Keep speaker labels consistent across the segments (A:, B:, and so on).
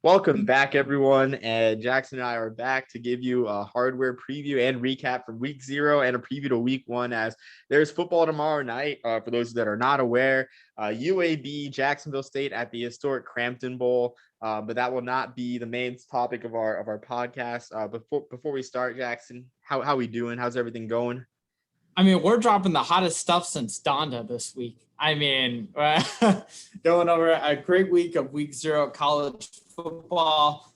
A: Welcome back, everyone. And Jackson and I are back to give you a hardware preview and recap from week 0 and a preview to week 1, as there's football tomorrow night. For those that are not aware, UAB Jacksonville State at the historic Crampton Bowl. But that will not be the main topic of our podcast. Before we start, Jackson, how we doing? How's everything going?
B: I mean, we're dropping the hottest stuff since Donda this week. I mean, going over a great week of week 0 college football.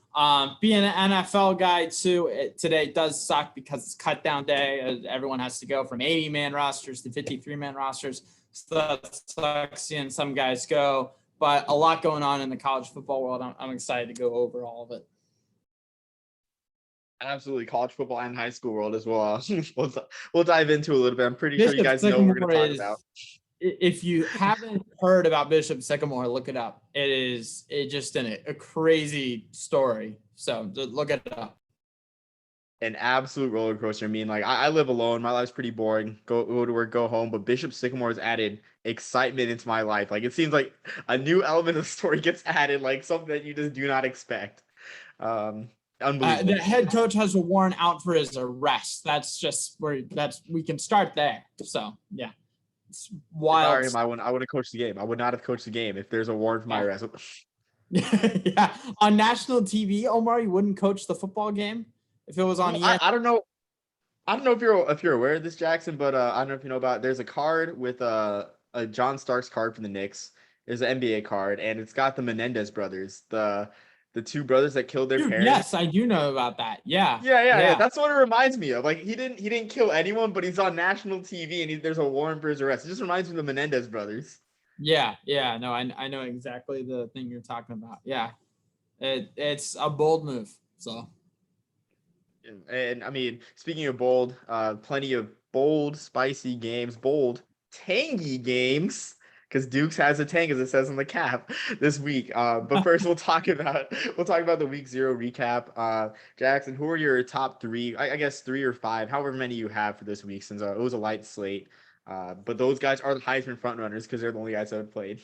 B: Being an NFL guy too, today does suck because it's cut down day. Everyone has to go from 80-man rosters to 53-man rosters. So that sucks seeing some guys go. But a lot going on in the college football world. I'm excited to go over all of it.
A: Absolutely, college football and high school world as well. We'll dive into a little bit. I'm pretty sure you guys know what we're going to talk about.
B: If you haven't heard about Bishop Sycamore, look it up. It's just a crazy story. So look it up.
A: An absolute roller coaster. I mean, like I live alone. My life's pretty boring. Go to work, go home. But Bishop Sycamore has added excitement into my life. Like it seems like a new element of the story gets added, like something that you just do not expect. Unbelievable.
B: The head coach has a warrant out for his arrest. That's just we can start there. So yeah, it's wild.
A: Sorry, I wouldn't have coached the game. I would not have coached the game if there's a warrant for my arrest.
B: Yeah, on national TV, Omar, you wouldn't coach the football game if it was on.
A: I don't know. I don't know if you're aware of this, Jackson, but I don't know if you know about. There's a card with a John Starks card from the Knicks. There's an NBA card, and it's got the Menendez brothers, the two brothers that killed their parents.
B: Yes, I do know about that. Yeah.
A: That's what it reminds me of. Like he didn't kill anyone, but he's on national TV and there's a warrant for his arrest. It just reminds me of the Menendez brothers.
B: Yeah. No, I know exactly the thing you're talking about. Yeah, it's a bold move. So.
A: And I mean, speaking of bold, plenty of bold, spicy games, bold, tangy games. Because Dukes has a tank, as it says on the cap this week. But first, we'll talk about the week 0 recap. Jackson, who are your top 3? I guess 3 or 5, however many you have for this week, since it was a light slate. But those guys are the Heisman frontrunners because they're the only guys that have played.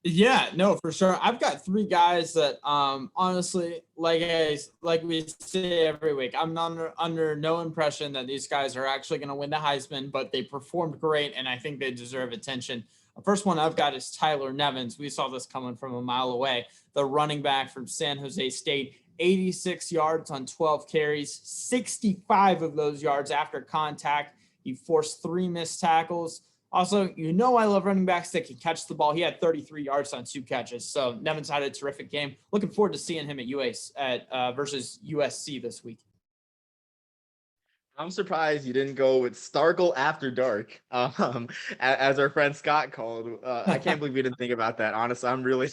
B: Yeah, no, for sure. I've got 3 guys that, honestly, like we say every week, I'm under no impression that these guys are actually going to win the Heisman, but they performed great, and I think they deserve attention. The first one I've got is Tyler Nevins. We saw this coming from a mile away. The running back from San Jose State, 86 yards on 12 carries, 65 of those yards after contact. He forced 3 missed tackles. Also, I love running backs that can catch the ball. He had 33 yards on 2 catches. So Nevins had a terrific game. Looking forward to seeing him at versus USC this week.
A: I'm surprised you didn't go with Starkel after dark, as our friend Scott called. I can't believe we didn't think about that. Honestly, I'm really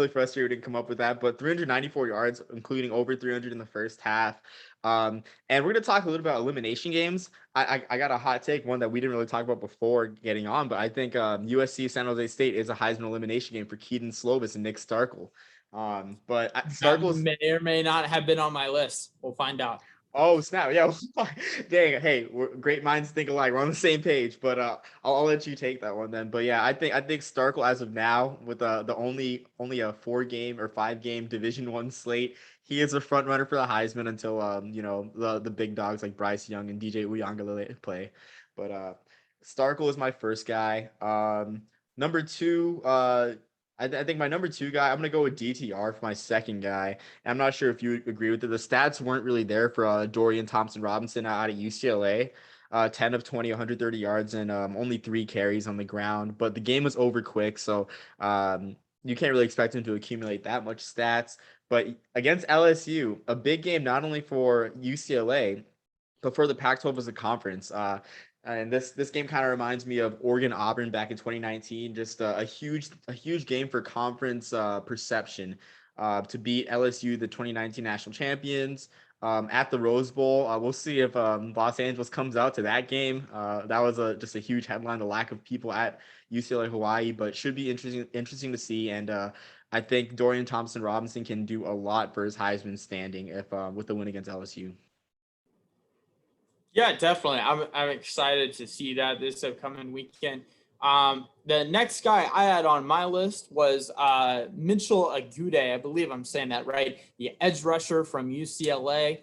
A: frustrated we didn't come up with that. But 394 yards, including over 300 in the first half. And we're going to talk a little about elimination games. I got a hot take, one that we didn't really talk about before getting on, but I think USC San Jose State is a Heisman elimination game for Keaton Slovis and Nick Starkel. But Starkel
B: may or may not have been on my list. We'll find out.
A: Oh, snap. Yeah. Dang. Hey, great minds think alike. We're on the same page, but I'll let you take that one then. But yeah, I think Starkel as of now, with the only a 4-game or 5-game Division I slate, he is a front runner for the Heisman until the big dogs like Bryce Young and DJ Uiagalelei play. But Starkel is my first guy. Number 2, I think my number 2 guy, I'm going to go with DTR for my second guy. I'm not sure if you agree with it. The stats weren't really there for Dorian Thompson-Robinson out of UCLA. 10 of 20, 130 yards, and only 3 carries on the ground. But the game was over quick, so you can't really expect him to accumulate that much stats. But against LSU, a big game not only for UCLA, but for the Pac-12 as a conference. And this game kind of reminds me of Oregon-Auburn back in 2019. Just a huge game for conference perception to beat LSU, the 2019 national champions, at the Rose Bowl. We'll see if Los Angeles comes out to that game. That was just a huge headline, the lack of people at UCLA Hawaii, but should be interesting to see. And I think Dorian Thompson-Robinson can do a lot for his Heisman standing if with the win against LSU.
B: Yeah, definitely. I'm excited to see that this upcoming weekend. The next guy I had on my list was Mitchell Agude. I believe I'm saying that right. The edge rusher from UCLA.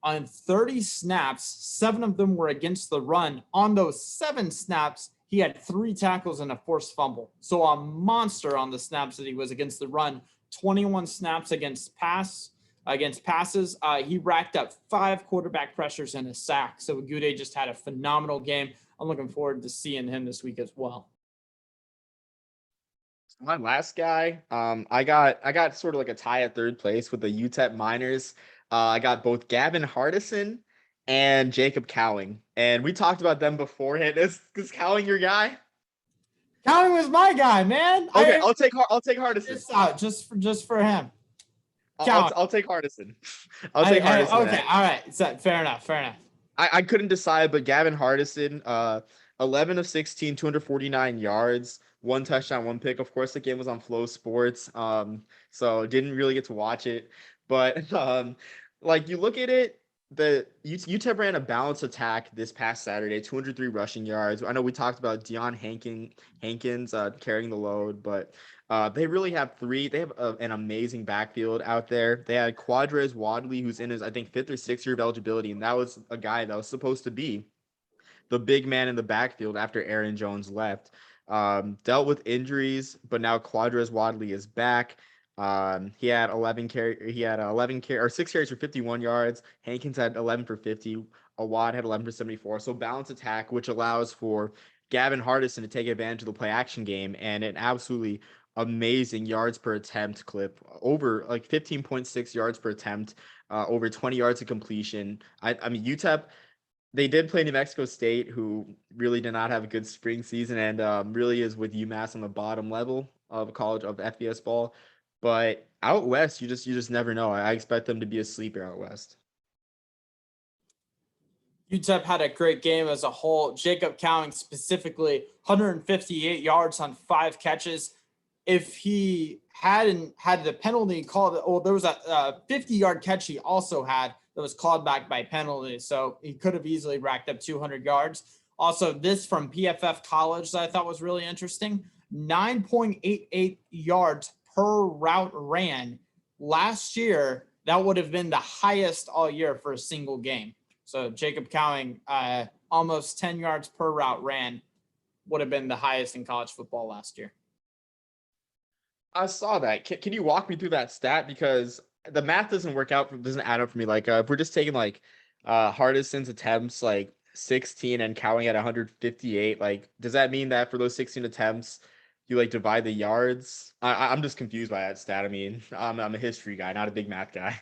B: On 30 snaps, 7 of them were against the run. On those 7 snaps, he had 3 tackles and a forced fumble. So a monster on the snaps that he was against the run. 21 snaps against passes. He racked up 5 quarterback pressures and a sack. So Agude just had a phenomenal game. I'm looking forward to seeing him this week as well.
A: My last guy, I got sort of like a tie at third place with the UTEP Miners. I got both Gavin Hardison and Jacob Cowing, and we talked about them beforehand. Is Cowing your guy?
B: Cowing was my guy, man.
A: Okay, I'll take Hardison.
B: Just for him.
A: I'll take Hardison. I'll take Hardison.
B: Okay, all right. So, fair enough.
A: I couldn't decide, but Gavin Hardison, 11 of 16, 249 yards, 1 touchdown, 1 pick. Of course, the game was on Flow Sports, so didn't really get to watch it. But like you look at it, the UTEP ran a balanced attack this past Saturday, 203 rushing yards. I know we talked about Deion Hankins carrying the load, but they really have 3. They have an amazing backfield out there. They had Quadres Wadley, who's in his, I think, 5th or 6th year of eligibility, and that was a guy that was supposed to be the big man in the backfield after Aaron Jones left. Dealt with injuries, but now Quadres Wadley is back. He had 6 carries for 51 yards. Hankins had 11 for 50. Awad had 11 for 74. So balanced attack, which allows for Gavin Hardison to take advantage of the play action game and an absolutely amazing yards per attempt clip, over like 15.6 yards per attempt, over 20 yards of completion. I mean, UTEP, they did play New Mexico State, who really did not have a good spring season, and really is with UMass on the bottom level of college of FBS ball. But out west, you just never know. I expect them to be a sleeper out west.
B: UTEP had a great game as a whole. Jacob Cowing specifically, 158 yards on 5 catches. If he hadn't had the penalty called, there was a 50-yard catch he also had that was called back by penalty. So he could have easily racked up 200 yards. Also, this from PFF College that I thought was really interesting, 9.88 yards per route ran. Last year, that would have been the highest all year for a single game. So Jacob Cowing, almost 10 yards per route ran, would have been the highest in college football last year.
A: I saw that. Can you walk me through that stat? Because the math doesn't add up for me. Like, if we're just taking like Hardison's attempts, like 16 and Cowing at 158, like, does that mean that for those 16 attempts, you like divide the yards? I'm just confused by that stat. I mean, I'm a history guy, not a big math guy.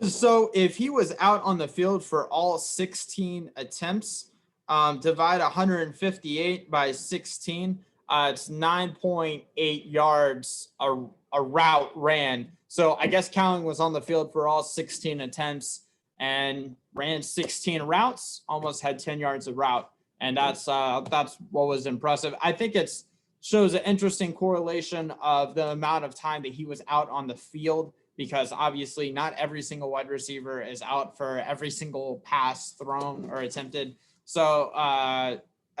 B: So if he was out on the field for all 16 attempts, divide 158 by 16, it's 9.8 yards a route ran. So I guess Cowing was on the field for all 16 attempts and ran 16 routes, almost had 10 yards a route. And that's what was impressive. I think it's shows an interesting correlation of the amount of time that he was out on the field, because obviously not every single wide receiver is out for every single pass thrown or attempted. So I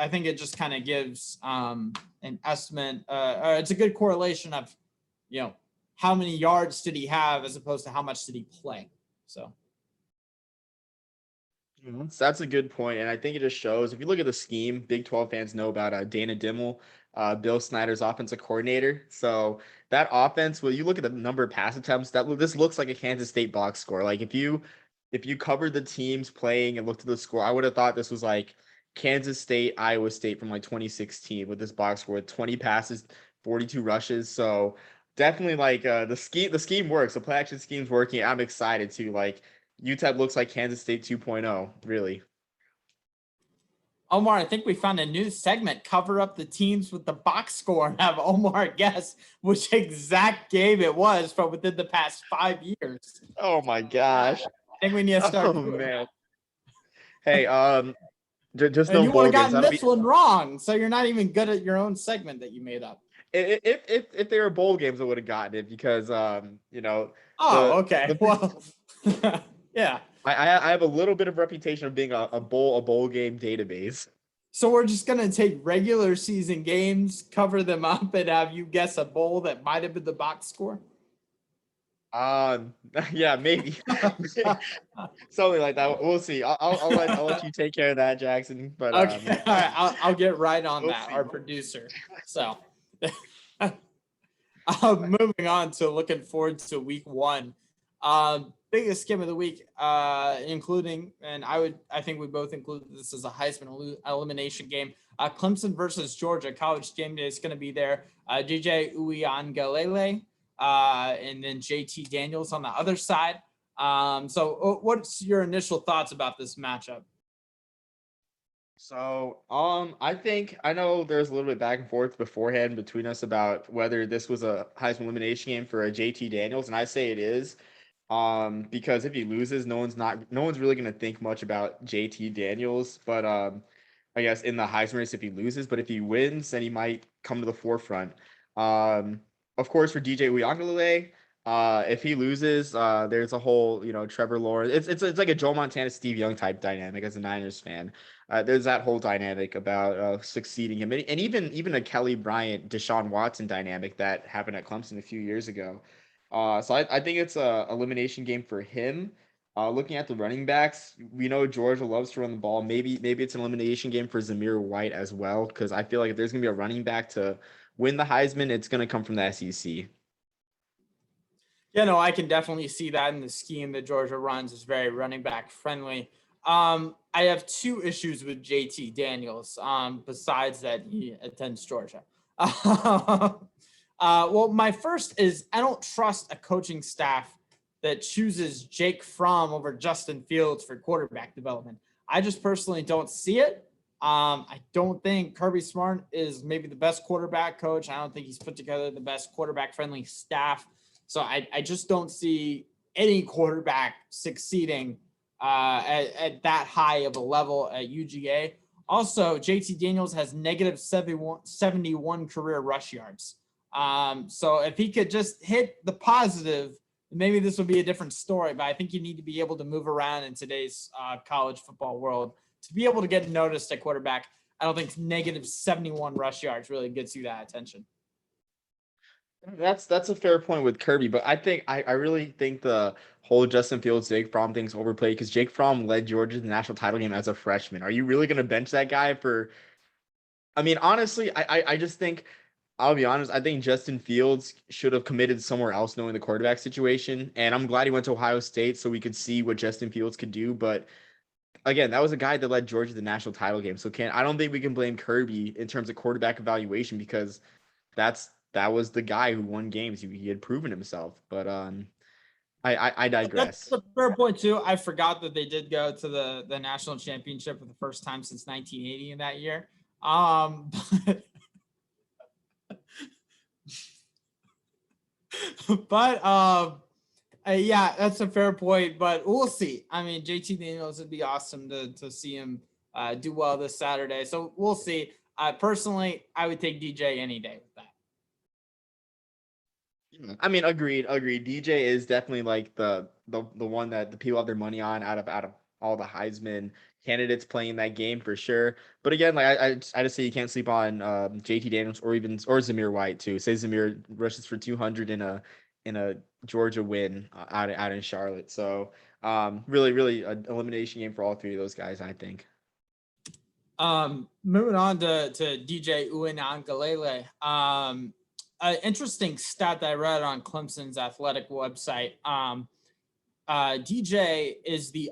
B: think it just kind of gives an estimate. It's a good correlation of, how many yards did he have as opposed to how much did he play. So
A: that's a good point. And I think it just shows, if you look at the scheme, Big 12 fans know about Dana Dimmel, Bill Snyder's offensive coordinator. So that offense, when you look at the number of pass attempts, this looks like a Kansas State box score. Like if you covered the teams playing and looked at the score, I would have thought this was like Kansas State, Iowa State from like 2016 with this box score with 20 passes, 42 rushes. So definitely like the scheme works. The play action scheme's working. I'm excited too. Like UTEP looks like Kansas State 2.0, really.
B: Omar, I think we found a new segment, cover up the teams with the box score, and have Omar guess which exact game it was from within the past 5 years.
A: Oh my gosh.
B: I think we need to start.
A: Oh man. Hey, just
B: and
A: no
B: you
A: bowl
B: would have
A: games.
B: gotten this one wrong, so you're not even good at your own segment that you made up.
A: If they were bowl games, I would have gotten it because
B: Oh, okay. Well, yeah.
A: I have a little bit of reputation of being a bowl game database.
B: So we're just gonna take regular season games, cover them up, and have you guess a bowl that might have been the box score.
A: Yeah, maybe. Something like that. We'll see. I'll let you take care of that, Jackson. But
B: Okay, all right, I'll get right on
A: we'll
B: that.
A: see.
B: Our producer. So, moving on to looking forward to week one. Biggest game of the week, including, and I think we both include this as a Heisman elimination game. Clemson versus Georgia. College game day is going to be there. DJ Uiagalelei, and then JT Daniels on the other side. So what's your initial thoughts about this matchup?
A: So, I know there's a little bit back and forth beforehand between us about whether this was a Heisman elimination game for a JT Daniels, and I say it is. Because if he loses, no one's really gonna think much about JT Daniels, but I guess in the Heisman race if he loses, but if he wins, then he might come to the forefront. Um, of course for DJ Uiagalelei, if he loses, there's a whole Trevor Lawrence. It's like a Joe Montana, Steve Young type dynamic as a Niners fan. There's that whole dynamic about succeeding him, and even a Kelly Bryant, Deshaun Watson dynamic that happened at Clemson a few years ago. So I think it's a elimination game for him. Looking at the running backs, we know Georgia loves to run the ball. Maybe it's an elimination game for Zamir White as well, because I feel like if there's gonna be a running back to win the Heisman, it's gonna come from the SEC.
B: Yeah, no, I can definitely see that in the scheme that Georgia runs is very running back friendly. I have two issues with JT Daniels, besides that he attends Georgia. Well, my first is I don't trust a coaching staff that chooses Jake Fromm over Justin Fields for quarterback development. I just personally don't see it. I don't think Kirby Smart is maybe the best quarterback coach. I don't think he's put together the best quarterback friendly staff. So I just don't see any quarterback succeeding at that high of a level at UGA. Also, JT Daniels has negative 71 career rush yards. So if he could just hit the positive, maybe this would be a different story. But I think you need to be able to move around in today's college football world to be able to get noticed at quarterback. I don't think negative 71 rush yards really gets you that attention.
A: That's a fair point with Kirby, but I really think the whole Justin Fields Jake Fromm thing's overplayed because Jake Fromm led Georgia to the national title game as a freshman. Are you really gonna bench that guy for? I mean, honestly, I just think I'll be honest. I think Justin Fields should have committed somewhere else, knowing the quarterback situation. And I'm glad he went to Ohio State so we could see what Justin Fields could do. But again, that was a guy that led Georgia to the national title game. So I don't think we can blame Kirby in terms of quarterback evaluation because that was the guy who won games. He had proven himself. But I
B: That's
A: digress.
B: a fair point too. I forgot that they did go to the national championship for the first time since 1980 in that year. But, but yeah, that's a fair point. But we'll see. I mean, JT Daniels would be awesome to see him do well this Saturday. So we'll see. Personally, I would take DJ any day with that.
A: I mean, agreed. DJ is definitely like the one that the people have their money on out of all the Heisman candidates playing that game for sure. But again, like I just say you can't sleep on JT Daniels or Zamir White too. Say Zamir rushes for 200 in a Georgia win out in Charlotte. So really an elimination game for all three of those guys, I think.
B: Moving on to DJ Uiagalelei. Interesting stat that I read on Clemson's athletic website. DJ is the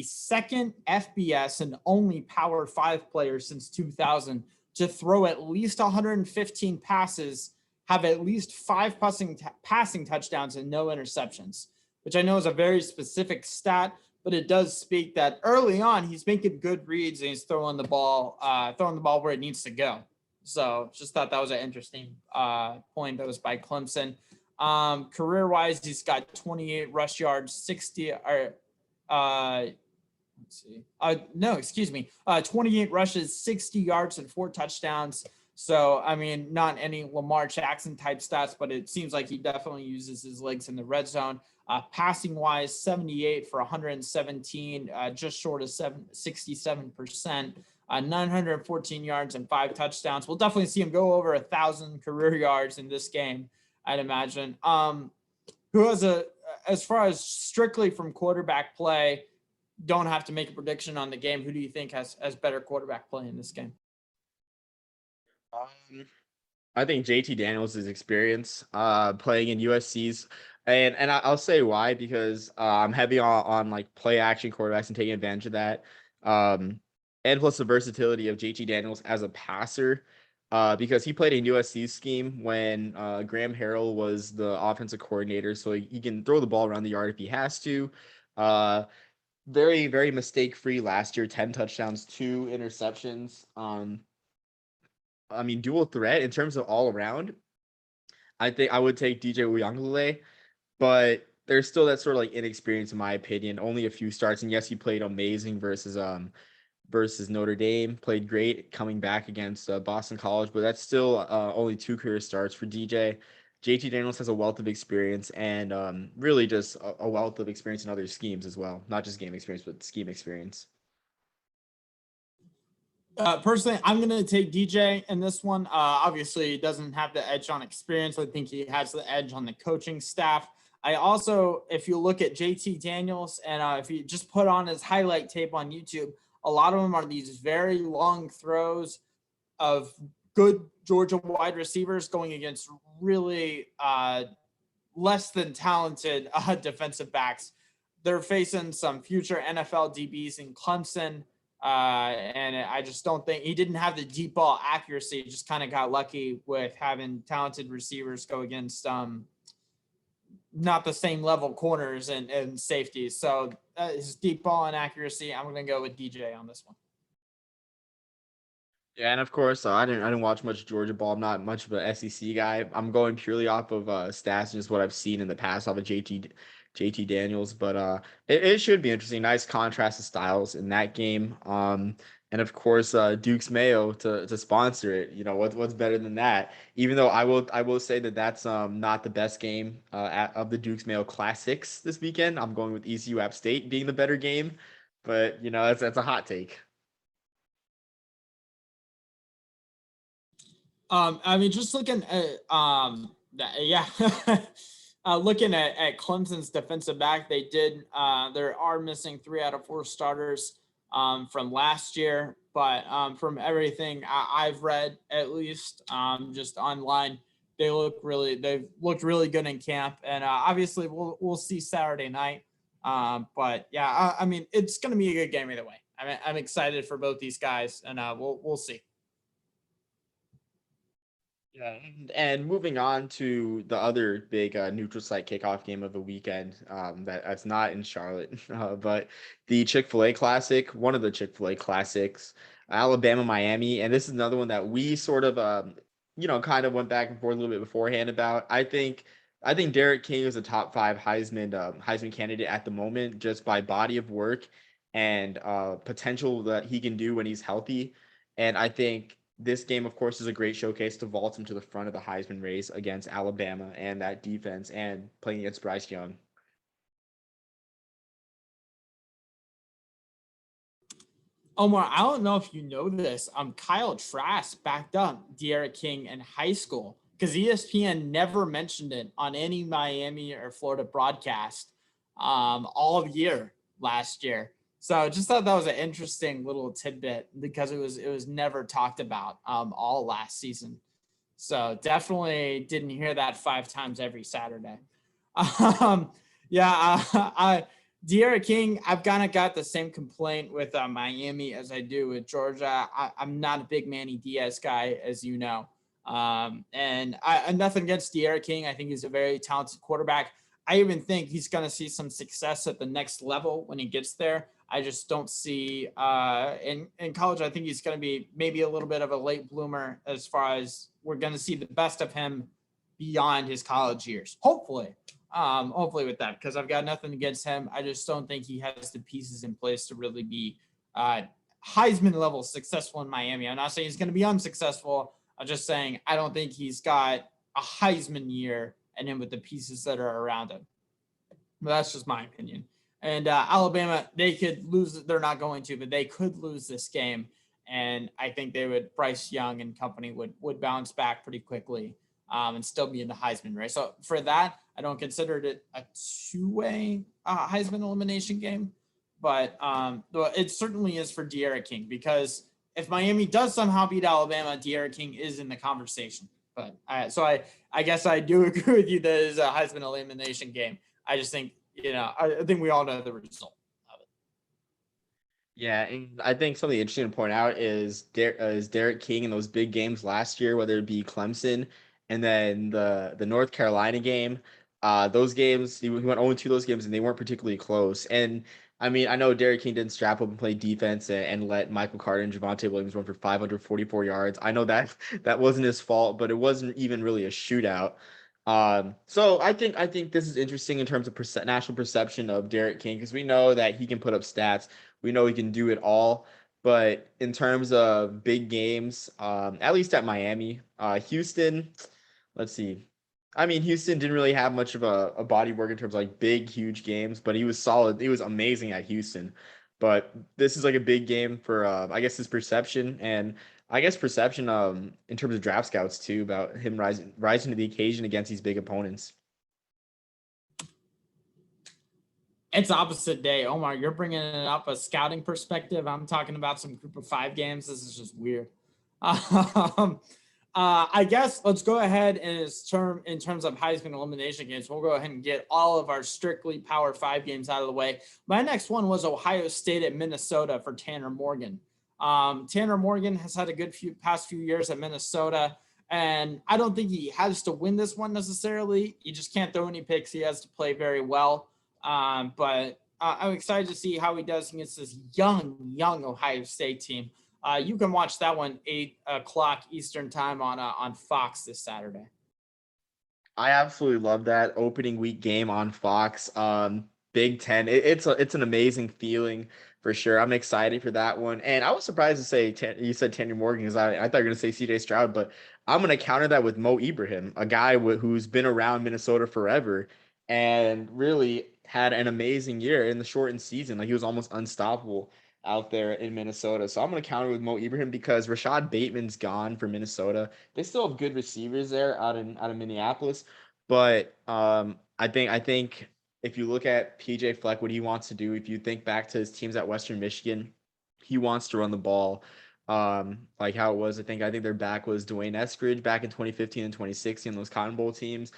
B: second FBS and only Power 5 player since 2000 to throw at least 115 passes, have at least 5 passing touchdowns and no interceptions, which I know is a very specific stat, but it does speak that early on he's making good reads and he's throwing the ball where it needs to go. So just thought that was an interesting point that was by Clemson. Career-wise, he's got 28 rush yards, 28 rushes, 60 yards, and 4 touchdowns. So, I mean, not any Lamar Jackson type stats, but it seems like he definitely uses his legs in the red zone. Passing-wise, 78 for 117, just short of 67%. 914 yards and 5 touchdowns. We'll definitely see him go over 1,000 career yards in this game, I'd imagine. Who has as far as strictly from quarterback play, don't have to make a prediction on the game. Who do you think has better quarterback play in this game?
A: I think JT Daniels' experience playing in USC's, and I'll say why, because I'm heavy on like play action quarterbacks and taking advantage of that. And plus the versatility of JT Daniels as a passer, because he played in USC's scheme when Graham Harrell was the offensive coordinator, so he can throw the ball around the yard if he has to. Very, very mistake free last year, 10 touchdowns, 2 interceptions. I mean, dual threat in terms of all around. I think I would take DJ Uiagalelei, but there's still that sort of like inexperience in my opinion. Only a few starts, and yes, he played amazing versus Notre Dame. Played great coming back against Boston College, but that's still only 2 career starts for DJ. JT Daniels has a wealth of experience and really just a wealth of experience in other schemes as well, not just game experience, but scheme experience.
B: Personally, I'm going to take DJ in this one. Obviously, he doesn't have the edge on experience. I think he has the edge on the coaching staff. I also, if you look at JT Daniels and if you just put on his highlight tape on YouTube, a lot of them are these very long throws of good Georgia wide receivers going against really less than talented defensive backs. They're facing some future NFL DBs in Clemson. And I just don't think he didn't have the deep ball accuracy. Just kind of got lucky with having talented receivers go against not the same level corners and safeties. So his deep ball and accuracy, I'm going to go with DJ on this one.
A: Yeah, and of course, I didn't watch much Georgia ball. I'm not much of an SEC guy. I'm going purely off of stats and just what I've seen in the past off of JT Daniels. But it should be interesting. Nice contrast of styles in that game. And of course, Duke's Mayo to sponsor it. You know what's better than that? Even though I will say that that's not the best game of the Duke's Mayo Classics this weekend. I'm going with ECU App State being the better game. But you know that's a hot take.
B: I mean, just looking at, yeah, looking at Clemson's defensive back, there are missing 3 out of 4 starters from last year, but from everything I've read, at least just online, they've looked really good in camp, and obviously we'll see Saturday night. But yeah, I mean, it's going to be a good game either way. I mean, I'm excited for both these guys, and we'll see.
A: Yeah, and moving on to the other big neutral site kickoff game of the weekend, that's not in Charlotte, but the Chick-fil-A Classic, one of the Chick-fil-A Classics, Alabama-Miami, and this is another one that we sort of, kind of went back and forth a little bit beforehand about. I think Derek King is a top 5 Heisman candidate at the moment, just by body of work and potential that he can do when he's healthy, and I think this game, of course, is a great showcase to vault him to the front of the Heisman race against Alabama and that defense and playing against Bryce Young.
B: Omar, I don't know if you know this. Kyle Trask backed up De'Ara King in high school because ESPN never mentioned it on any Miami or Florida broadcast all year last year. So I just thought that was an interesting little tidbit because it was never talked about all last season. So definitely didn't hear that 5 times every Saturday. De'Ara King, I've kind of got the same complaint with Miami as I do with Georgia. I'm not a big Manny Diaz guy, as you know. And nothing against De'Ara King. I think he's a very talented quarterback. I even think he's going to see some success at the next level when he gets there. I just don't see in college. I think he's going to be maybe a little bit of a late bloomer as far as we're going to see the best of him beyond his college years. Hopefully with that, because I've got nothing against him. I just don't think he has the pieces in place to really be Heisman level successful in Miami. I'm not saying he's going to be unsuccessful. I'm just saying I don't think he's got a Heisman year and him with the pieces that are around him. But that's just my opinion. And Alabama, they could lose. They're not going to, but they could lose this game. and I think they would Bryce Young and company would bounce back pretty quickly, and still be in the Heisman race. So for that, I don't consider it a two-way Heisman elimination game, but it certainly is for De'Ara King, because if Miami does somehow beat Alabama, De'Ara King is in the conversation. But I guess I do agree with you that it is a Heisman elimination game. I just think, I think we all know the result of it.
A: Yeah, and I think something interesting to point out is Derek King in those big games last year, whether it be Clemson and then the North Carolina game. Those games, he went 0-2 those games, and they weren't particularly close. And I mean, I know Derek King didn't strap up and play defense and let Michael Carter and Javonte Williams run for 544 yards. I know that that wasn't his fault, but it wasn't even really a shootout. So I think this is interesting in terms of national perception of Derek King, because we know that he can put up stats. We know he can do it all. But in terms of big games, at least at Miami, Houston, let's see. I mean, Houston didn't really have much of a body work in terms of like big, huge games, but he was solid. He was amazing at Houston. But this is like a big game for, I guess, his perception, and I guess perception in terms of draft scouts too, about him rising to the occasion against these big opponents.
B: It's opposite day. Omar, you're bringing it up a scouting perspective. I'm talking about some group of five games. This is just weird. I guess let's go ahead and in terms of Heisman elimination games, we'll go ahead and get all of our strictly Power 5 games out of the way. My next one was Ohio State at Minnesota for Tanner Morgan. Tanner Morgan has had a good past few years at Minnesota, and I don't think he has to win this one necessarily. You just can't throw any picks. He has to play very well. But I'm excited to see how he does against this young Ohio State team. You can watch that one 8:00 Eastern time on Fox this Saturday.
A: I absolutely love that opening week game on Fox. Big Ten. It's an amazing feeling for sure. I'm excited for that one. And I was surprised to say you said Tanner Morgan, because I thought you were gonna say CJ Stroud, but I'm gonna counter that with Mo Ibrahim, a guy who's been around Minnesota forever and really had an amazing year in the shortened season. Like, he was almost unstoppable out there in Minnesota. So I'm going to counter with Mo Ibrahim, because Rashad Bateman's gone for Minnesota. They still have good receivers there out of Minneapolis, but I think if you look at PJ Fleck, what he wants to do, if you think back to his teams at Western Michigan, he wants to run the ball. Like how it was, I think their back was Dwayne Eskridge back in 2015 and 2016, those Cotton Bowl teams.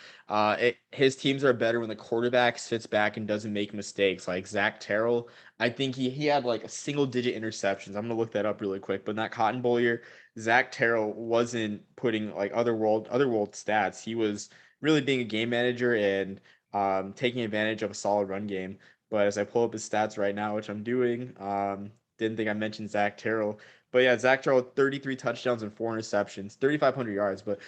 A: His teams are better when the quarterback sits back and doesn't make mistakes. Like Zach Terrell, I think he had like a single digit interceptions. I'm gonna look that up really quick. But in that Cotton Bowl year, Zach Terrell wasn't putting like other world stats. He was really being a game manager and taking advantage of a solid run game. But as I pull up his stats right now, which I'm doing, didn't think I mentioned Zach Terrell. But yeah, Zach Terrell, 33 touchdowns and 4 interceptions, 3,500 yards. But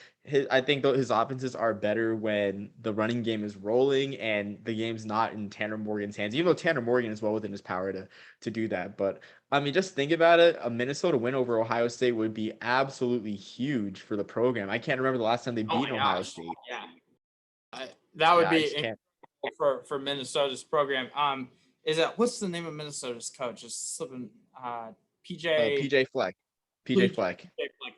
A: I think his offenses are better when the running game is rolling and the game's not in Tanner Morgan's hands, even though Tanner Morgan is well within his power to do that. But I mean, just think about it. A Minnesota win over Ohio State would be absolutely huge for the program. I can't remember the last time they beat Ohio State.
B: Yeah, that would be
A: can't.
B: for Minnesota's program. What's the name of Minnesota's coach? Just slipping.
A: PJ Fleck. PJ Fleck.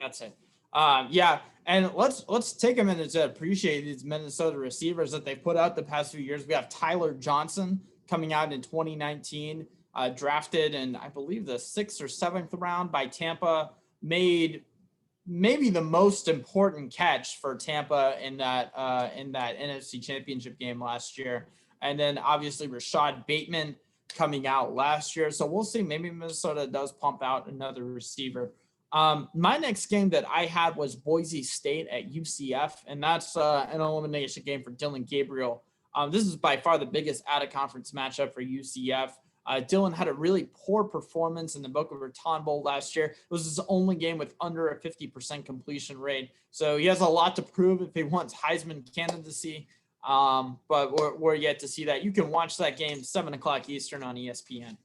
B: That's it. Yeah, and let's take a minute to appreciate these Minnesota receivers that they put out the past few years. We have Tyler Johnson coming out in 2019, drafted in, I believe, the 6th or 7th round by Tampa, made maybe the most important catch for Tampa in that NFC Championship game last year. And then obviously Rashad Bateman coming out last year. So we'll see. Maybe Minnesota does pump out another receiver. My next game that I had was Boise State at UCF, and that's an elimination game for Dylan Gabriel. This is by far the biggest out-of-conference matchup for UCF. Dylan had a really poor performance in the Boca Raton Bowl last year. It was his only game with under a 50% completion rate. So he has a lot to prove if he wants Heisman candidacy. But we're yet to see that. You can watch that game 7:00 Eastern on ESPN.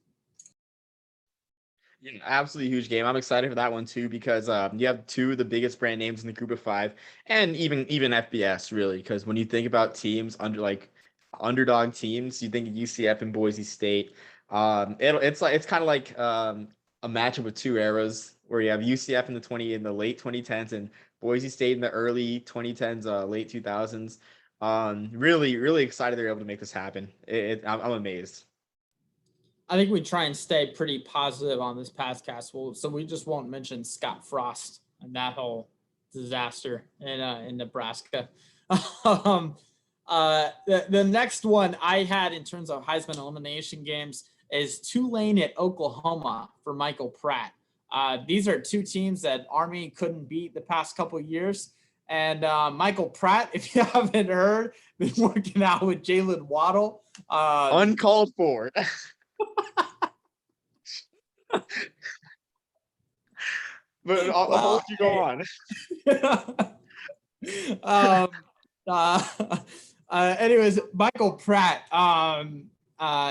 A: Yeah, absolutely huge game. I'm excited for that one too, because you have two of the biggest brand names in the group of five, and even FBS really. Because when you think about teams underdog teams, you think of UCF and Boise State. It's kind of like a matchup of two eras where you have UCF in the late 2010s and Boise State in the early 2010s, late 2000s. Really, really excited they're able to make this happen. I'm amazed.
B: I think we try and stay pretty positive on this podcast. So we just won't mention Scott Frost and that whole disaster in Nebraska. um, the next one I had in terms of Heisman elimination games is Tulane at Oklahoma for Michael Pratt. These are two teams that Army couldn't beat the past couple of years. And Michael Pratt, if you haven't heard, been working out with Jalen Waddle.
A: Uncalled for. But I'll let you go on.
B: Anyways, Michael Pratt,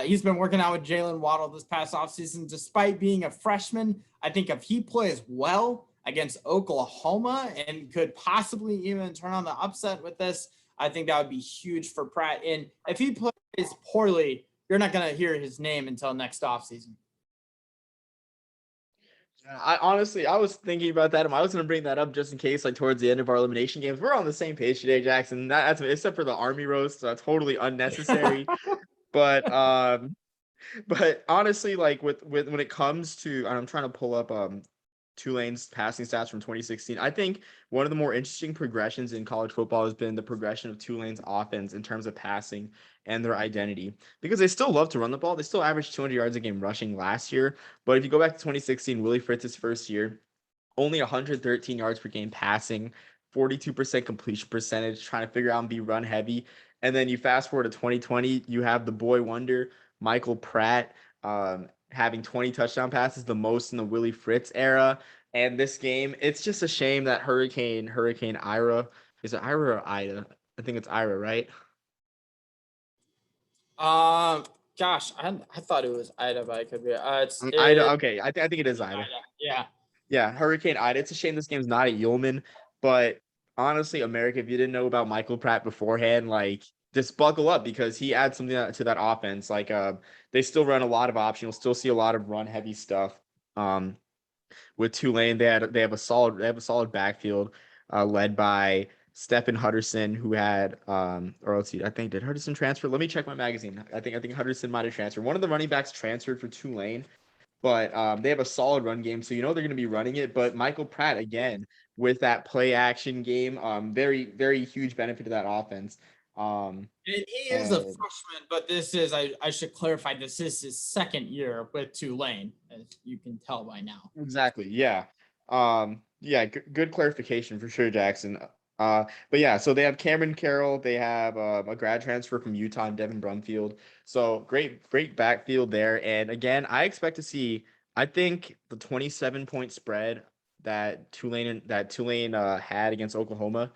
B: he's been working out with Jalen Waddle this past offseason. Despite being a freshman, I think if he plays well against Oklahoma and could possibly even turn on the upset with this, I think that would be huge for Pratt. And if he plays poorly, you're not going to hear his name until next offseason.
A: I was thinking about that. I was going to bring that up just in case, like towards the end of our elimination games. We're on the same page today, Jackson. That's except for the Army roast, so that's totally unnecessary. but honestly, like with when it comes to, I'm trying to pull up Tulane's passing stats from 2016. I think one of the more interesting progressions in college football has been the progression of Tulane's offense in terms of passing and their identity, because they still love to run the ball. They still averaged 200 yards a game rushing last year. But if you go back to 2016, Willie Fritz's first year, only 113 yards per game passing, 42% completion percentage, trying to figure out and be run heavy. And then you fast forward to 2020, you have the boy wonder, Michael Pratt, having 20 touchdown passes, the most in the Willie Fritz era. And this game, it's just a shame that Hurricane Ira, is it Ira or Ida? I think it's Ira, right?
B: Gosh, I thought it was Ida, but I could be.
A: Ida. Okay, I think it is Ida.
B: Yeah.
A: Yeah, Hurricane Ida. It's a shame this game's not at Yeoman, but honestly, America, if you didn't know about Michael Pratt beforehand, like just buckle up because he adds something to that offense. Like they still run a lot of option. You'll still see a lot of run heavy stuff. With Tulane, they have a solid backfield, led by Stephen Hutterson, who had or let's see, I think did Hutterson transfer? Let me check my magazine. I think Hutterson might have transferred. One of the running backs transferred for Tulane, but they have a solid run game, so you know they're going to be running it. But Michael Pratt, again, with that play action game, very, very huge benefit to that offense.
B: And he is a freshman, but I should clarify, this is his second year with Tulane, as you can tell by now.
A: Exactly. Yeah. Good clarification for sure, Jackson. But yeah, so they have Cameron Carroll. They have a grad transfer from Utah, Devin Brumfield. So great backfield there. And again, I expect to see, I think the 27-point spread that Tulane had against Oklahoma,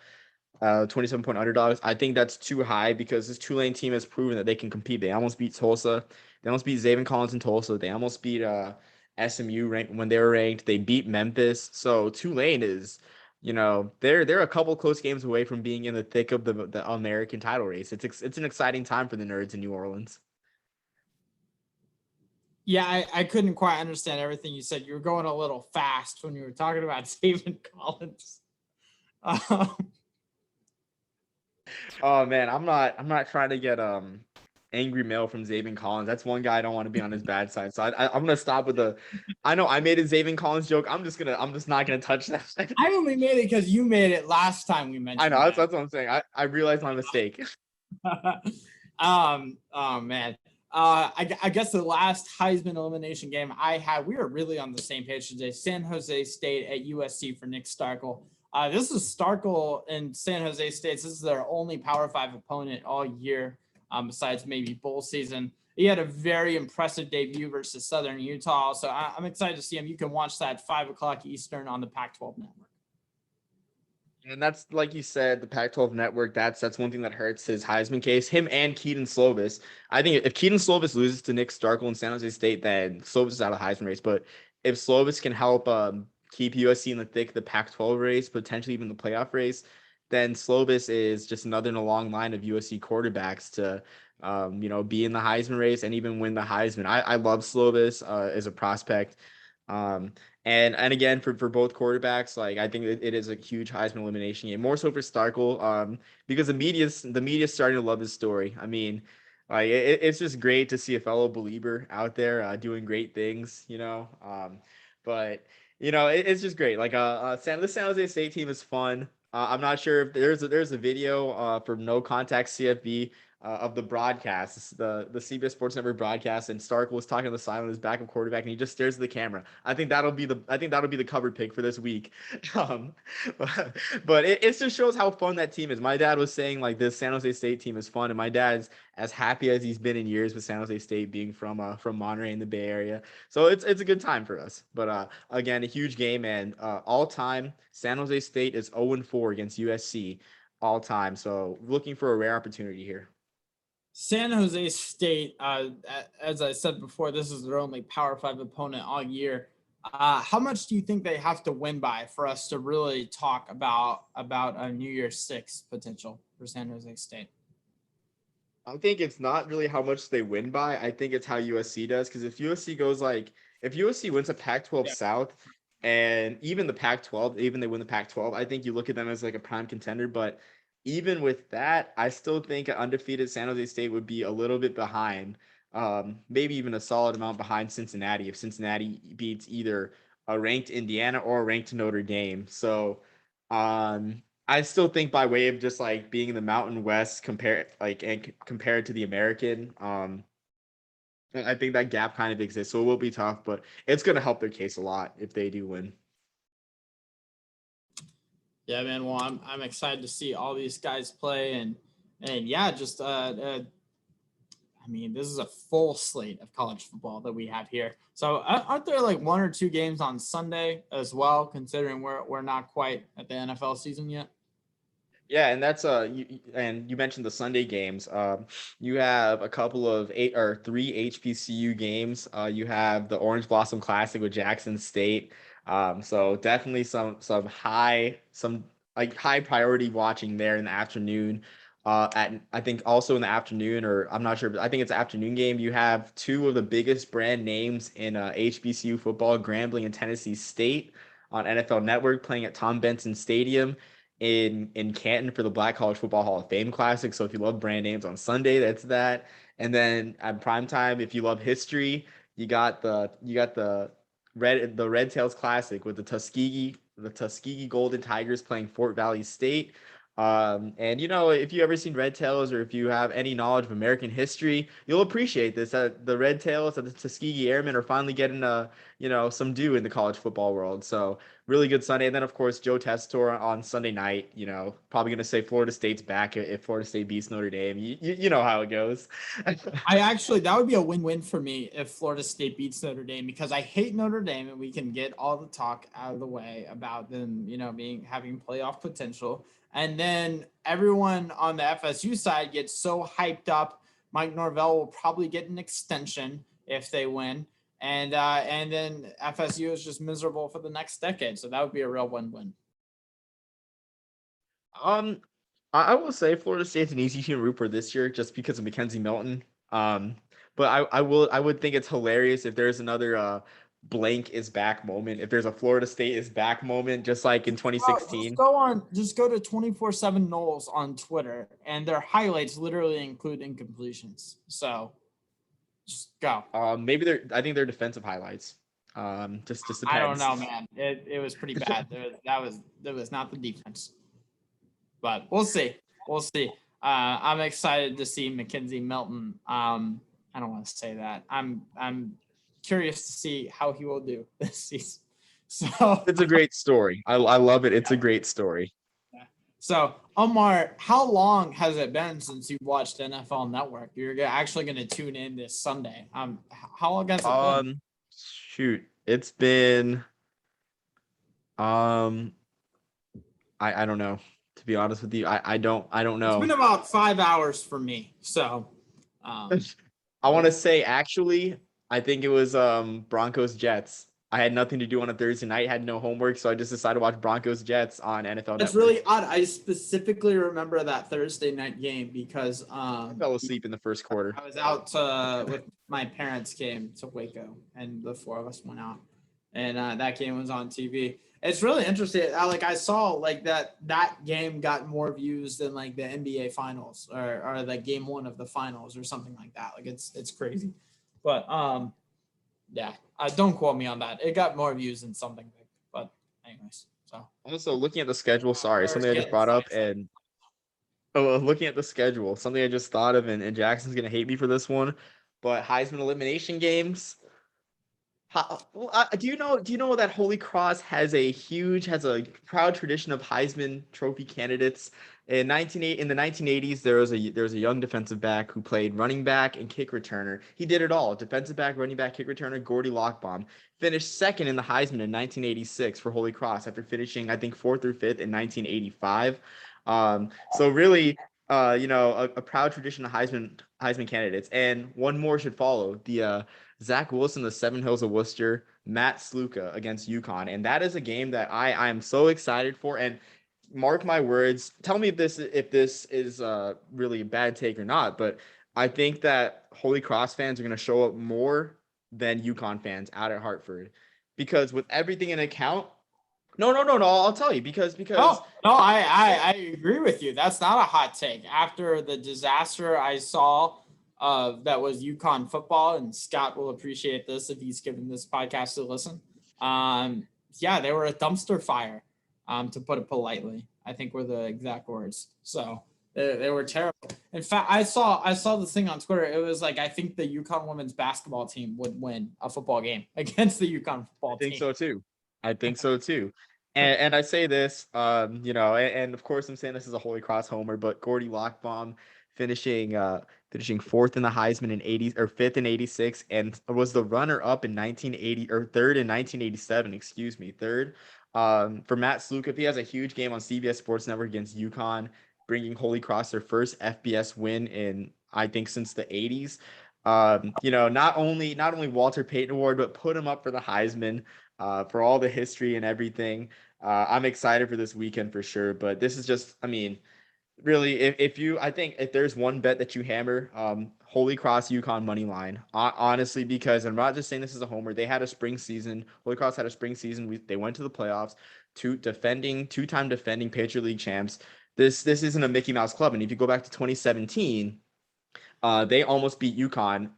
A: 27-point underdogs. I think that's too high because this Tulane team has proven that they can compete. They almost beat Tulsa. They almost beat Zayvon Collins in Tulsa. They almost beat SMU ranked when they were ranked. They beat Memphis. So Tulane is, they're a couple close games away from being in the thick of the American title race. It's an exciting time for the Nerds in New Orleans.
B: Yeah, I couldn't quite understand everything you said. You were going a little fast when you were talking about Zayvon Collins.
A: Oh man, I'm not trying to get angry mail from Zayvon Collins. That's one guy I don't want to be on his bad side. So I'm gonna stop with I know I made a Zayvon Collins joke. I'm just not gonna touch that.
B: I only made it because you made it last time we mentioned.
A: I know that's what I'm saying. I realized my mistake.
B: Oh man. I guess the last Heisman elimination game I had, we were really on the same page today. San Jose State at USC for Nick Starkel. This is Starkel and San Jose State. This is their only Power 5 opponent all year, besides maybe bowl season. He had a very impressive debut versus Southern Utah. So I'm excited to see him. You can watch that 5 o'clock Eastern on the Pac-12 network.
A: And that's, like you said, the Pac-12 network, that's one thing that hurts his Heisman case. Him and Keaton Slovis. I think if Keaton Slovis loses to Nick Starkel in San Jose State, then Slovis is out of the Heisman race. But if Slovis can help keep USC in the thick of the Pac-12 race, potentially even the playoff race, then Slovis is just another in a long line of USC quarterbacks to be in the Heisman race and even win the Heisman. I love Slovis as a prospect. And again for both quarterbacks, like I think it is a huge Heisman elimination game. More so for Starkel, because the media's starting to love his story. I mean, like it's just great to see a fellow believer out there doing great things, you know. But it's just great. Like the San Jose State team is fun. I'm not sure if there's a video from No Contact CFB of the broadcast, the CBS Sports Network broadcast, and Stark was talking to the sideline, his backup quarterback, and he just stares at the camera. I think that'll be the cover pick for this week. Um, but it just shows how fun that team is. My dad was saying like this San Jose State team is fun, and my dad's as happy as he's been in years with San Jose State being from Monterey in the Bay Area. So it's a good time for us. But again, a huge game, and all time San Jose State is 0-4 against USC all time. So looking for a rare opportunity here.
B: San Jose State, as I said before, this is their only Power 5 opponent all year. How much do you think they have to win by for us to really talk about a New Year's Six potential for San Jose State?
A: I think it's not really how much they win by. I think it's how USC does. Because if USC wins a Pac-12
B: Yeah.
A: South and even the Pac-12, even they win the Pac-12, I think you look at them as like a prime contender. But even with that, I still think an undefeated San Jose State would be a little bit behind, maybe even a solid amount behind Cincinnati if Cincinnati beats either a ranked Indiana or a ranked Notre Dame. So, I still think by way of just like being in the Mountain West compared to the American, I think that gap kind of exists. So it will be tough, but it's going to help their case a lot if they do win.
B: Yeah, man. Well, I'm excited to see all these guys play, and yeah, just I mean, this is a full slate of college football that we have here. So aren't there like one or two games on Sunday as well, considering we're not quite at the NFL season yet?
A: Yeah, and that's and you mentioned the Sunday games. You have a couple of three HBCU games. You have the Orange Blossom Classic with Jackson State. So definitely some like high priority watching there in the afternoon. At I think also in the afternoon, or I'm not sure, but I think it's afternoon game. You have two of the biggest brand names in HBCU football, Grambling and Tennessee State, on NFL Network playing at Tom Benson Stadium in Canton for the Black College Football Hall of Fame Classic. So if you love brand names on Sunday, that's that. And then at prime time, if you love history, you got the Red Tails Classic with the Tuskegee Golden Tigers playing Fort Valley State. And if you ever seen Red Tails, or if you have any knowledge of American history, you'll appreciate this. That the Red Tails and the Tuskegee Airmen are finally getting some due in the college football world. So really good Sunday. And then of course Joe Tessitore on Sunday night, probably gonna say Florida State's back if Florida State beats Notre Dame. You know how it goes.
B: That would be a win-win for me if Florida State beats Notre Dame, because I hate Notre Dame, and we can get all the talk out of the way about them, having playoff potential. And then everyone on the FSU side gets so hyped up. Mike Norvell will probably get an extension if they win. And then FSU is just miserable for the next decade. So that would be a real win-win.
A: Um, I will say Florida State's an easy team to root for this year just because of Mackenzie Milton. But I would think it's hilarious if there's another blank is back moment. If there's a Florida State is back moment, just like in 2016.
B: Just go to 24/7 Knowles on Twitter, and their highlights literally include incompletions. So just go.
A: I think they're defensive highlights. Just depends.
B: I don't know, man. It was pretty bad. That was not the defense. But we'll see. We'll see. I'm excited to see Mackenzie Milton. I don't want to say that. I'm curious to see how he will do this season. So
A: it's a great story. I love it. It's a great story.
B: So Omar, how long has it been since you watched NFL Network? You're actually going to tune in this Sunday. How long has it been?
A: Shoot, it's been I don't know. To be honest with you, I don't know.
B: It's been about 5 hours for me. So
A: I want to say actually, I think it was Broncos Jets. I had nothing to do on a Thursday night, had no homework, so I just decided to watch Broncos Jets on NFL
B: That's
A: Network.
B: really odd. I specifically remember that Thursday night game because
A: I fell asleep in the first quarter.
B: I was out with my parents came to Waco, and the four of us went out. and that game was on TV. It's really interesting. I saw like that game got more views than like the NBA finals or like game one of the finals or something like that. Like it's crazy. But yeah, don't quote me on that. It got more views than something big. But anyways, so
A: Also, looking at the schedule, sorry,
B: Or
A: something I just
B: getting
A: brought up,
B: sidetracked.
A: and looking at the schedule, something I just thought of, and Jackson's gonna hate me for this one, but Heisman elimination games. Do you know that Holy Cross has a proud tradition of Heisman Trophy candidates? In the 1980s, there was a young defensive back who played running back and kick returner. He did it all: defensive back, running back, kick returner. Gordy Lockbaum finished second in the Heisman in 1986 for Holy Cross after finishing, I think, fourth or fifth in 1985. So really, a proud tradition of Heisman candidates, and one more should follow. The Zach Wilson, the Seven Hills of Worcester, Matt Sluka against UConn. And that is a game that I am so excited for. And mark my words, tell me if this is really a bad take or not, but I think that Holy Cross fans are going to show up more than UConn fans out at Hartford. Because with everything in account, no, I'll tell you because
B: No, I agree with you. That's not a hot take. After the disaster I saw that was UConn football, and Scott will appreciate this if he's given this podcast a listen. Yeah, they were a dumpster fire, to put it politely, I think were the exact words. So they were terrible. In fact, I saw this thing on Twitter. It was like, I think the UConn women's basketball team would win a football game against the UConn football
A: I think
B: team.
A: so too. I think so too. And I say this, and of course I'm saying this is a Holy Cross homer, but Gordy Lockbaum finishing fourth in the Heisman in 80 or fifth in 86 and was the runner up in 1980 or third in 1987, excuse me, third. For Matt Sluka, he has a huge game on CBS Sports Network against UConn, bringing Holy Cross their first FBS win in, I think, since the 80s. Not only Walter Payton Award, but put him up for the Heisman, for all the history and everything. I'm excited for this weekend for sure, but this is just, I mean, really, I think if there's one bet that you hammer, Holy Cross UConn money line, honestly, because I'm not just saying this is a homer. They had a spring season. Holy Cross had a spring season. They went to the playoffs, two-time defending Patriot League champs. This isn't a Mickey Mouse club, and if you go back to 2017, they almost beat UConn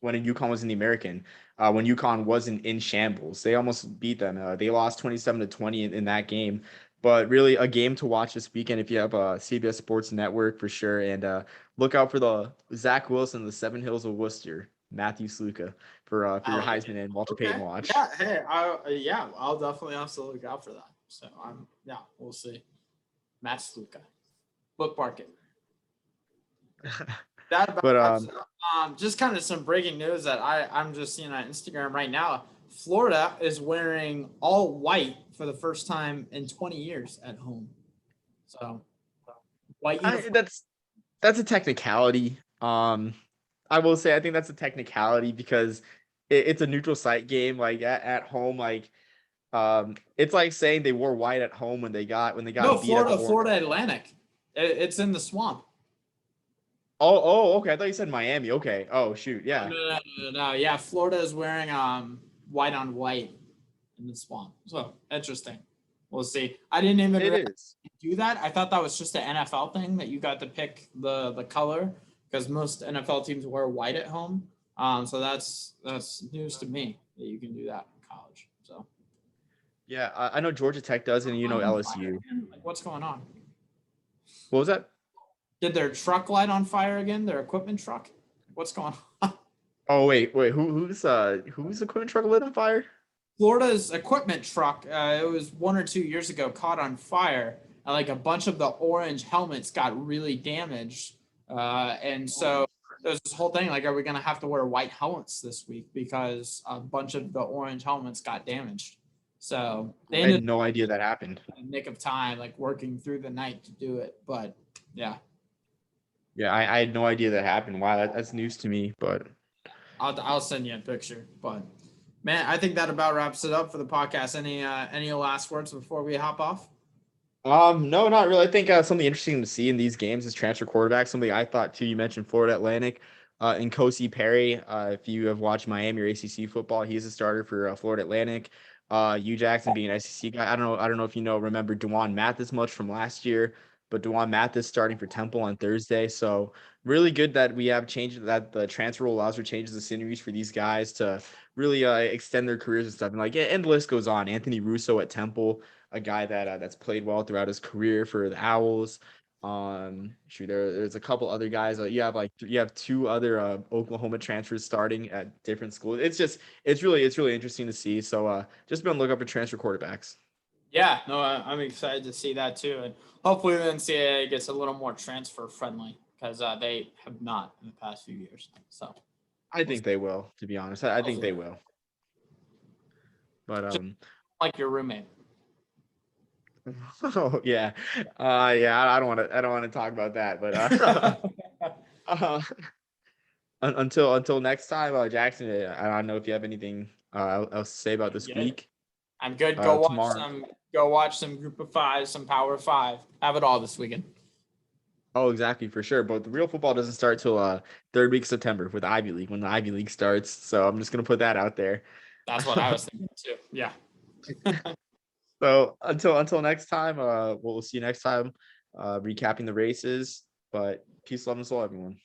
A: when UConn was in the American, when UConn wasn't in shambles. They almost beat them. They lost 27-20 in that game. But really, a game to watch this weekend if you have a CBS Sports Network for sure. And look out for the Zach Wilson, the Seven Hills of Worcester, Matthew Sluka for your
B: I like it.
A: Heisman and Walter
B: Okay.
A: Payton watch.
B: Yeah. Hey. I'll definitely have to look out for that. So we'll see. Matt Sluka. Bookmark it. That about
A: But
B: wraps it up. Just kind of some breaking news that I'm just seeing on Instagram right now. Florida is wearing all white for the first time in 20 years at home. So white uniform.
A: that's a technicality. I will say I think that's a technicality because it's a neutral site game. Like at home, like it's like saying they wore white at home when they got
B: No,
A: beat at the
B: Florida Atlantic. It's in the swamp.
A: Okay. I thought you said Miami. Okay. Oh shoot. Yeah.
B: No. Yeah, Florida is wearing white on white in the swamp. So interesting. We'll see. I didn't even
A: It is.
B: do that. I thought that was just an NFL thing that you got to pick the color because most NFL teams wear white at home. So that's news to me that you can do that in college. So
A: Yeah, I know Georgia Tech does, and LSU.
B: like, what's going on?
A: What was that?
B: Did their truck light on fire again? Their equipment truck? What's going on?
A: Oh wait. Who's equipment truck lit on fire?
B: Florida's equipment truck, it was 1 or 2 years ago, caught on fire. And like a bunch of the orange helmets got really damaged. And so there's this whole thing like, are we going to have to wear white helmets this week because a bunch of the orange helmets got damaged? So they
A: I
B: ended
A: had no idea that happened.
B: in the nick of time, like working through the night to do it. But yeah,
A: Yeah, I had no idea that happened. Wow, that's news to me. But
B: I'll send you a picture. But man, I think that about wraps it up for the podcast. Any last words before we hop off?
A: No, not really. I think something interesting to see in these games is transfer quarterback. Something I thought too. You mentioned Florida Atlantic, and Kosi Perry. If you have watched Miami or ACC football, he's a starter for Florida Atlantic. U Jackson being an SEC guy. I don't know if remember Dewan Mathis much from last year, but Dewan Mathis starting for Temple on Thursday. So really good that we have changed that the transfer rule allows for changes of sceneries for these guys to really extend their careers and stuff. And and the list goes on. Anthony Russo at Temple, a guy that that's played well throughout his career for the Owls. There's a couple other guys. You have two other Oklahoma transfers starting at different schools. It's really interesting to see. So just be on the lookout for transfer quarterbacks.
B: Yeah, no, I'm excited to see that too, and hopefully the NCAA gets a little more transfer friendly because they have not in the past few years. So
A: I think they will, to be honest. I think they
B: hopefully.
A: will. But
B: Just like your roommate.
A: oh yeah, I don't want to talk about that. But uh, until next time, Jackson, I don't know if you have anything else to say about this
B: Yeah,
A: week.
B: I'm good.
A: Tomorrow.
B: Go watch some Group of Five, some Power Five. Have it all this weekend.
A: Oh, exactly, for sure. But the real football doesn't start till third week of September with the Ivy League, when the Ivy League starts. So I'm just gonna put that out there.
B: That's what I was thinking too. Yeah.
A: So until next time, we'll see you next time, recapping the races. But peace, love, and soul, everyone.